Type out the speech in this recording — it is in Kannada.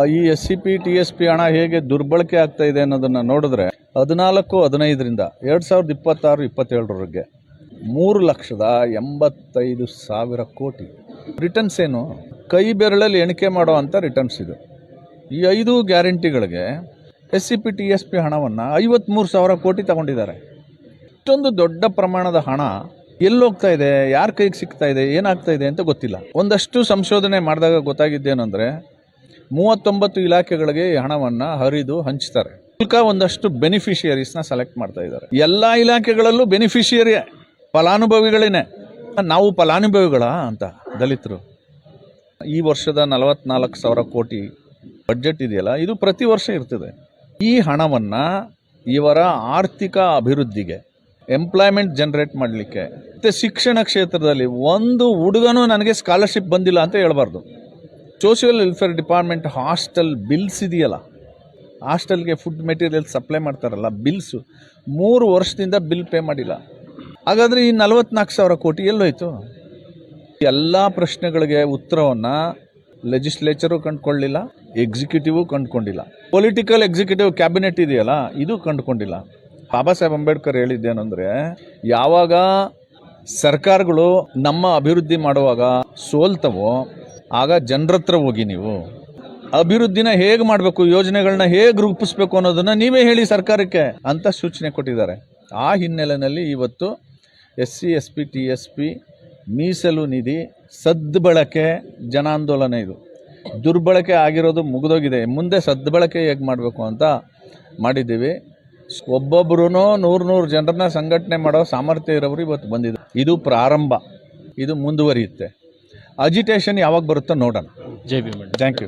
ಈ SCP TSP ಹಣ ಹೇಗೆ ದುರ್ಬಳಕೆ ಆಗ್ತಾ ಇದೆ ಅನ್ನೋದನ್ನು ನೋಡಿದ್ರೆ 14-15ರಿಂದ 2026-27ರವರೆಗೆ 3,85,000 ಕೋಟಿ ರಿಟರ್ನ್ಸ್ ಏನು ಕೈ ಬೆರಳಲ್ಲಿ ಎಣಿಕೆ ಮಾಡೋ ಅಂಥ ರಿಟರ್ನ್ಸ್ ಇದು. ಈ 5 ಗ್ಯಾರಂಟಿಗಳಿಗೆ SCP TSP ಹಣವನ್ನು 53,000 ಕೋಟಿ ತಗೊಂಡಿದ್ದಾರೆ. ಇಷ್ಟೊಂದು ದೊಡ್ಡ ಪ್ರಮಾಣದ ಹಣ ಎಲ್ಲೋಗ್ತಾ ಇದೆ, ಯಾರ ಕೈಗೆ ಸಿಗ್ತಾ ಇದೆ, ಏನಾಗ್ತಾ ಇದೆ ಅಂತ ಗೊತ್ತಿಲ್ಲ. ಒಂದಷ್ಟು ಸಂಶೋಧನೆ ಮಾಡಿದಾಗ ಗೊತ್ತಾಗಿದ್ದೇನೆಂದರೆ 39 ಇಲಾಖೆಗಳಿಗೆ ಈ ಹಣವನ್ನು ಹರಿದು ಹಂಚ್ತಾರೆ. ಒಂದಷ್ಟು ಬೆನಿಫಿಷಿಯರೀಸ್ನ ಸೆಲೆಕ್ಟ್ ಮಾಡ್ತಾ ಇದ್ದಾರೆ. ಎಲ್ಲ ಇಲಾಖೆಗಳಲ್ಲೂ ಬೆನಿಫಿಷಿಯರಿ ಫಲಾನುಭವಿಗಳೇನೆ. ನಾವು ಫಲಾನುಭವಿಗಳ ಅಂತ ದಲಿತರು. ಈ ವರ್ಷದ 44,000 ಕೋಟಿ ಬಡ್ಜೆಟ್ ಇದೆಯಲ್ಲ, ಇದು ಪ್ರತಿ ವರ್ಷ ಇರ್ತದೆ. ಈ ಹಣವನ್ನು ಇವರ ಆರ್ಥಿಕ ಅಭಿವೃದ್ಧಿಗೆ, ಎಂಪ್ಲಾಯ್ಮೆಂಟ್ ಜನರೇಟ್ ಮಾಡಲಿಕ್ಕೆ, ಮತ್ತು ಶಿಕ್ಷಣ ಕ್ಷೇತ್ರದಲ್ಲಿ ಒಂದು ಹುಡುಗನೂ ನನಗೆ ಸ್ಕಾಲರ್ಶಿಪ್ ಬಂದಿಲ್ಲ ಅಂತ ಹೇಳ್ಬಾರ್ದು. Social welfare department hostel bills ಇದೆಯಲ್ಲ, ಹಾಸ್ಟೆಲ್ಗೆ ಫುಡ್ ಮೆಟೀರಿಯಲ್ಸ್ ಸಪ್ಲೈ ಮಾಡ್ತಾರಲ್ಲ, ಬಿಲ್ಸು 3 ವರ್ಷದಿಂದ ಬಿಲ್ ಪೇ ಮಾಡಿಲ್ಲ. ಹಾಗಾದರೆ ಈ 44,000 ಕೋಟಿ ಎಲ್ಲೋಯ್ತು? ಎಲ್ಲ ಪ್ರಶ್ನೆಗಳಿಗೆ ಉತ್ತರವನ್ನು ಲೆಜಿಸ್ಲೇಚರು ಕಂಡುಕೊಳ್ಳಿಲ್ಲ, ಎಕ್ಸಿಕ್ಯೂಟಿವು ಕಂಡುಕೊಂಡಿಲ್ಲ, ಪೊಲಿಟಿಕಲ್ ಎಕ್ಸಿಕ್ಯೂಟಿವ್ ಕ್ಯಾಬಿನೆಟ್ ಇದೆಯಲ್ಲ ಇದು ಕಂಡುಕೊಂಡಿಲ್ಲ. ಬಾಬಾ ಸಾಹೇಬ್ ಅಂಬೇಡ್ಕರ್ ಹೇಳಿದ್ದೇನೆಂದರೆ, ಯಾವಾಗ ಸರ್ಕಾರಗಳು ನಮ್ಮ ಅಭಿವೃದ್ಧಿ ಮಾಡುವಾಗ ಸೋಲ್ತವೋ ಆಗ ಜನರ ಹತ್ರ ಹೋಗಿ ನೀವು ಅಭಿವೃದ್ಧಿನ ಹೇಗೆ ಮಾಡಬೇಕು, ಯೋಜನೆಗಳನ್ನ ಹೇಗೆ ರೂಪಿಸಬೇಕು ಅನ್ನೋದನ್ನು ನೀವೇ ಹೇಳಿ ಸರ್ಕಾರಕ್ಕೆ ಅಂತ ಸೂಚನೆ ಕೊಟ್ಟಿದ್ದಾರೆ. ಆ ಹಿನ್ನೆಲೆಯಲ್ಲಿ ಇವತ್ತು SC ST TSP ಮೀಸಲು ನಿಧಿ ಸದ್ಬಳಕೆ ಜನಾಂದೋಲನ ಇದು. ದುರ್ಬಳಕೆ ಆಗಿರೋದು ಮುಗಿದೋಗಿದೆ. ಮುಂದೆ ಸದ್ಬಳಕೆ ಹೇಗೆ ಮಾಡಬೇಕು ಅಂತ ಮಾಡಿದ್ದೀವಿ. ಒಬ್ಬೊಬ್ಬರೂ 100 ಜನರನ್ನ ಸಂಘಟನೆ ಮಾಡೋ ಸಾಮರ್ಥ್ಯ ಇರೋರು ಇವತ್ತು ಬಂದಿದೆ. ಇದು ಪ್ರಾರಂಭ, ಇದು ಮುಂದುವರಿಯುತ್ತೆ. ಅಜಿಟೇಷನ್ ಯಾವಾಗ ಬರುತ್ತೋ ನೋಡೋಣ. ಜೈ ಭೀಮ್. Thank you.